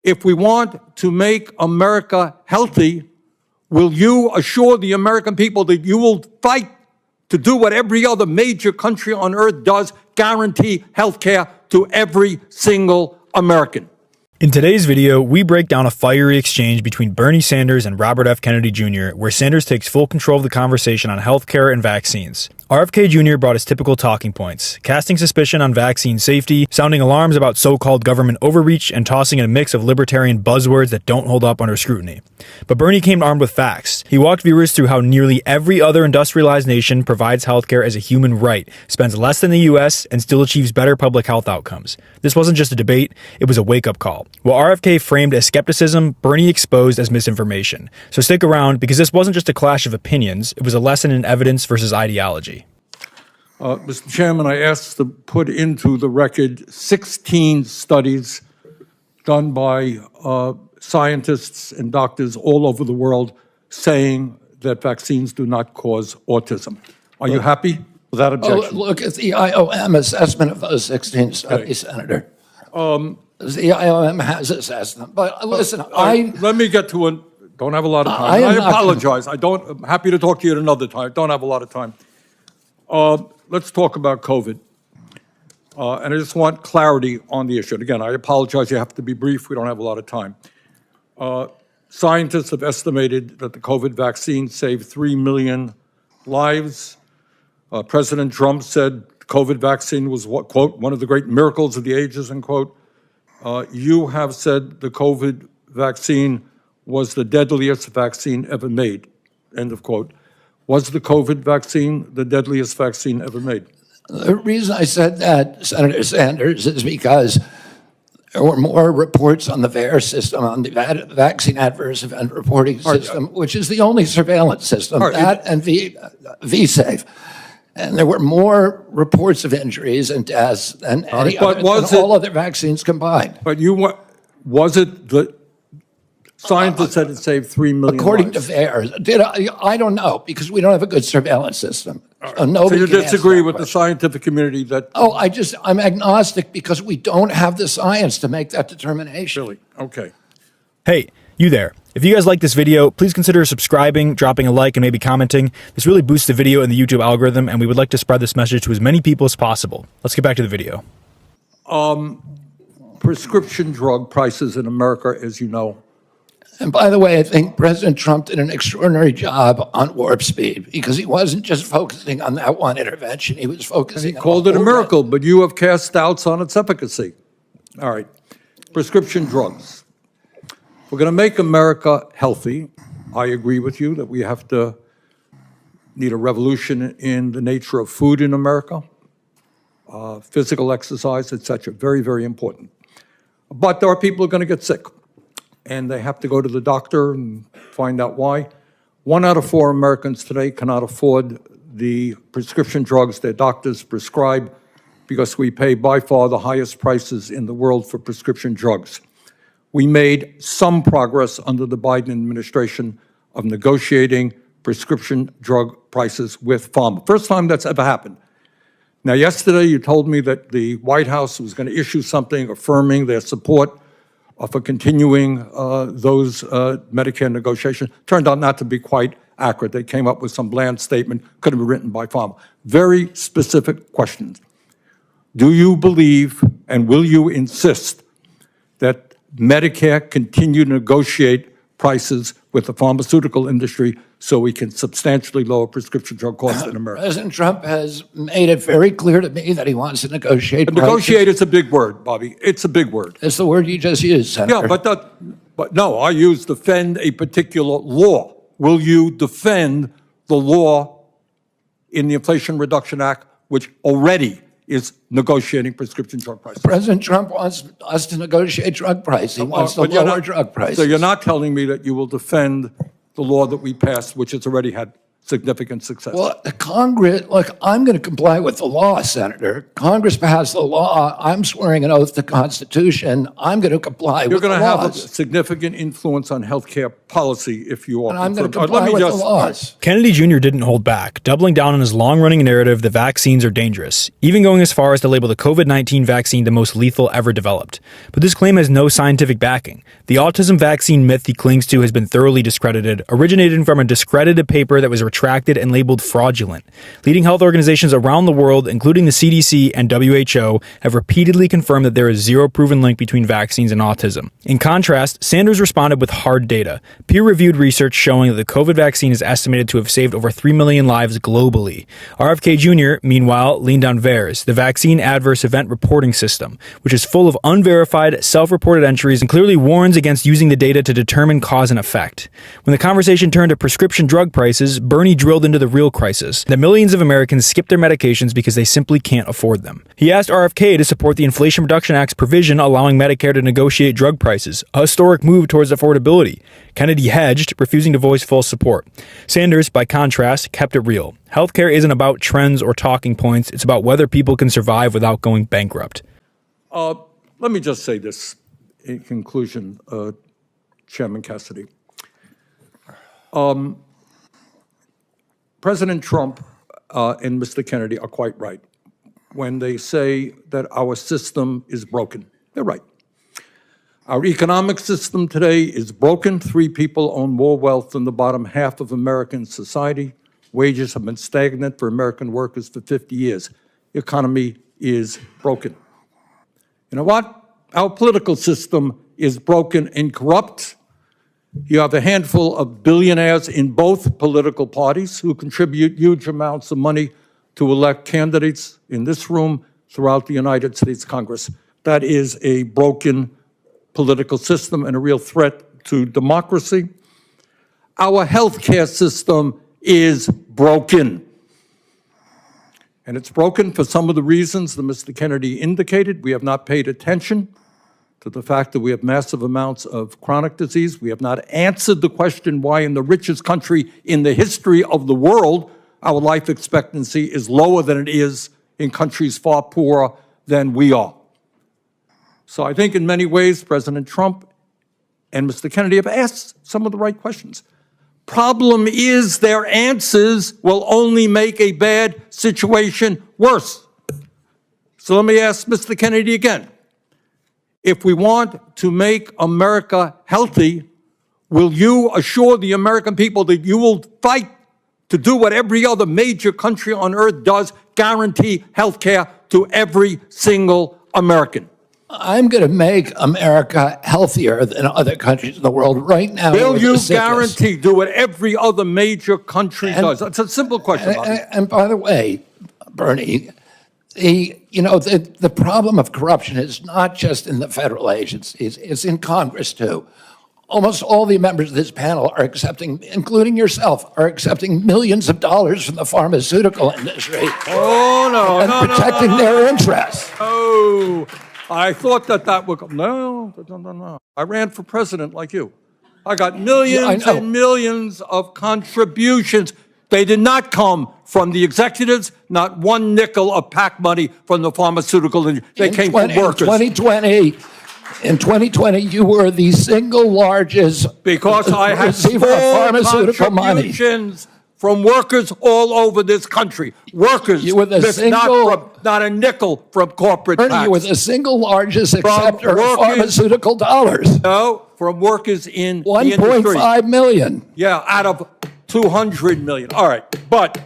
If we want to make America healthy, will you assure the American people that you will fight to do what every other major country on earth does, guarantee health care to every single American? In today's video, we break down a fiery exchange between Bernie Sanders and Robert F. Kennedy Jr., where Sanders takes full control of the conversation on healthcare and vaccines. RFK Jr. brought his typical talking points, casting suspicion on vaccine safety, sounding alarms about so-called government overreach, and tossing in a mix of libertarian buzzwords that don't hold up under scrutiny. But Bernie came armed with facts. He walked viewers through how nearly every other industrialized nation provides healthcare as a human right, spends less than the U.S., and still achieves better public health outcomes. This wasn't just a debate, it was a wake-up call. What RFK framed as skepticism, Bernie exposed as misinformation. So stick around, because this wasn't just a clash of opinions, it was a lesson in evidence versus ideology. Mr. Chairman, I asked to put into the record 16 studies done by scientists and doctors all over the world saying that vaccines do not cause autism. Are you happy with that objection? Look at the IOM assessment of those 16 studies, Senator. The IOM has assessed them. But listen, let me get to it. Don't have a lot of time. I apologize. I'm happy to talk to you at another time. Don't have a lot of time. Let's talk about COVID. And I just want clarity on the issue. And again, I apologize. You have to be brief. We don't have a lot of time. Scientists have estimated that the COVID vaccine saved 3 million lives. President Trump said the COVID vaccine was, quote, one of the great miracles of the ages, end quote. You have said the COVID vaccine was the deadliest vaccine ever made, end of quote. Was the COVID vaccine the deadliest vaccine ever made? The reason I said that, Senator Sanders, is because there were more reports on the VAERS system, on the Vaccine Adverse Event Reporting System, which is the only surveillance system, that and VSafe. And there were more reports of injuries and deaths than any other, than all other vaccines combined. But was it the scientists said it saved 3 million According lives? to VAERS. I don't know, because we don't have a good surveillance system. So you disagree with the scientific community that... Oh, I'm agnostic because we don't have the science to make that determination. Really? Okay. Hey, you there. If you guys like this video, please consider subscribing, dropping a like, and maybe commenting. This really boosts the video in the YouTube algorithm, and we would like to spread this message to as many people as possible. Let's get back to the video. Prescription drug prices in America, as you know. And by the way, I think President Trump did an extraordinary job on warp speed, because he wasn't just focusing on that one intervention. He was focusing on... He called it a miracle, but you have cast doubts on its efficacy. All right. Prescription drugs. We're going to make America healthy. I agree with you that we need a revolution in the nature of food in America, physical exercise, etc. Very, very important. But there are people who are going to get sick, and they have to go to the doctor and find out why. 1 out of 4 Americans today cannot afford the prescription drugs their doctors prescribe, because we pay by far the highest prices in the world for prescription drugs. We made some progress under the Biden administration of negotiating prescription drug prices with pharma. First time that's ever happened. Now, yesterday you told me that the White House was going to issue something affirming their support for continuing those Medicare negotiations. Turned out not to be quite accurate. They came up with some bland statement, could have been written by pharma. Very specific questions. Do you believe and will you insist that Medicare continue to negotiate prices with the pharmaceutical industry so we can substantially lower prescription drug costs in America? President Trump has made it very clear to me that he wants to negotiate prices. Negotiate is a big word, Bobby. It's a big word. It's the word you just used, Senator. Yeah, but no, I use defend a particular law. Will you defend the law in the Inflation Reduction Act, which already is negotiating prescription drug prices? President Trump wants us to negotiate drug price. He wants to lower drug prices. So you're not telling me that you will defend the law that we passed, which has already had significant success. Well, Congress, look, I'm going to comply with the law, Senator. Congress passed the law. I'm swearing an oath to the Constitution. I'm going to comply You're with the going to have a laws. significant influence on healthcare policy if you are. And I'm going to confirmed. comply with the laws. Kennedy Jr. didn't hold back, doubling down on his long-running narrative that vaccines are dangerous, even going as far as to label the COVID-19 vaccine the most lethal ever developed. But this claim has no scientific backing. The autism vaccine myth he clings to has been thoroughly discredited, originating from a discredited paper that was retracted and labeled fraudulent. Leading health organizations around the world, including the CDC and WHO, have repeatedly confirmed that there is zero proven link between vaccines and autism. In contrast, Sanders responded with hard data, peer-reviewed research showing that the COVID vaccine is estimated to have saved over 3 million lives globally. RFK Jr., meanwhile, leaned on VAERS, the Vaccine Adverse Event Reporting System, which is full of unverified, self-reported entries and clearly warns against using the data to determine cause and effect. When the conversation turned to prescription drug prices, Bernie drilled into the real crisis, that millions of Americans skip their medications because they simply can't afford them. He asked RFK to support the Inflation Reduction Act's provision allowing Medicare to negotiate drug prices, a historic move towards affordability. Kennedy hedged, refusing to voice full support. Sanders, by contrast, kept it real. Healthcare isn't about trends or talking points, it's about whether people can survive without going bankrupt. Let me just say this in conclusion, Chairman Cassidy. President Trump and Mr. Kennedy are quite right when they say that our system is broken. They're right. Our economic system today is broken. 3 people own more wealth than the bottom half of American society. Wages have been stagnant for American workers for 50 years. The economy is broken. You know what? Our political system is broken and corrupt. You have a handful of billionaires in both political parties who contribute huge amounts of money to elect candidates in this room throughout the United States Congress. That is a broken political system and a real threat to democracy. Our healthcare system is broken. And it's broken for some of the reasons that Mr. Kennedy indicated. We have not paid attention to the fact that we have massive amounts of chronic disease. We have not answered the question why in the richest country in the history of the world, our life expectancy is lower than it is in countries far poorer than we are. So I think in many ways, President Trump and Mr. Kennedy have asked some of the right questions. Problem is their answers will only make a bad situation worse. So let me ask Mr. Kennedy again. If we want to make America healthy, will you assure the American people that you will fight to do what every other major country on earth does, guarantee health care to every single American? I'm going to make America healthier than other countries in the world right now. Will you guarantee do what every other major country does? It's a simple question. And by the way, Bernie, the problem of corruption is not just in the federal agencies, it's in Congress too. Almost all the members of this panel are accepting, including yourself, are accepting millions of dollars from the pharmaceutical industry. And protecting their interests. Oh, I thought that would come. No. I ran for president like you. I got millions and millions of contributions. They did not come from the executives, not one nickel of PAC money from the pharmaceutical industry. They came from workers. In 2020, you were the single largest because I had receiver of pharmaceutical money. Contributions from workers all over this country. Workers, you were the not a nickel from corporate tax. You were the single largest acceptor of pharmaceutical dollars. No, from workers in the industry. 1.5 million. Yeah, out of 200 million. All right, but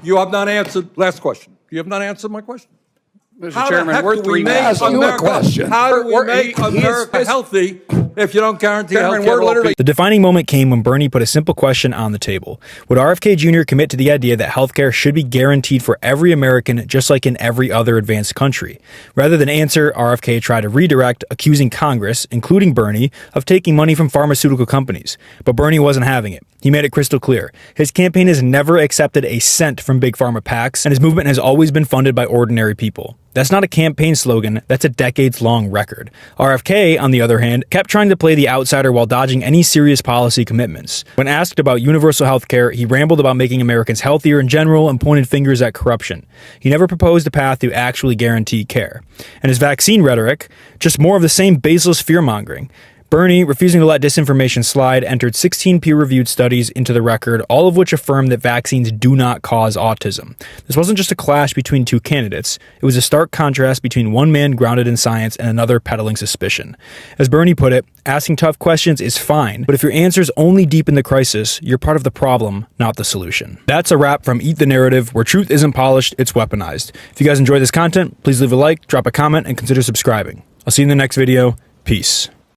you have not answered, last question. You have not answered my question. Mr. Chairman, we're 3 minutes. How do we make America healthy if you don't guarantee health care? The defining moment came when Bernie put a simple question on the table. Would RFK Jr. commit to the idea that healthcare should be guaranteed for every American, just like in every other advanced country? Rather than answer, RFK tried to redirect, accusing Congress, including Bernie, of taking money from pharmaceutical companies. But Bernie wasn't having it. He made it crystal clear. His campaign has never accepted a cent from big pharma PACs, and his movement has always been funded by ordinary people. That's not a campaign slogan, that's a decades-long record. RFK, on the other hand, kept trying to play the outsider while dodging any serious policy commitments. When asked about universal health care, he rambled about making Americans healthier in general and pointed fingers at corruption. He never proposed a path to actually guarantee care. And his vaccine rhetoric, just more of the same baseless fear-mongering. Bernie, refusing to let disinformation slide, entered 16 peer-reviewed studies into the record, all of which affirm that vaccines do not cause autism. This wasn't just a clash between two candidates. It was a stark contrast between one man grounded in science and another peddling suspicion. As Bernie put it, asking tough questions is fine, but if your answers only deepen the crisis, you're part of the problem, not the solution. That's a wrap from Eat the Narrative, where truth isn't polished, it's weaponized. If you guys enjoy this content, please leave a like, drop a comment, and consider subscribing. I'll see you in the next video. Peace.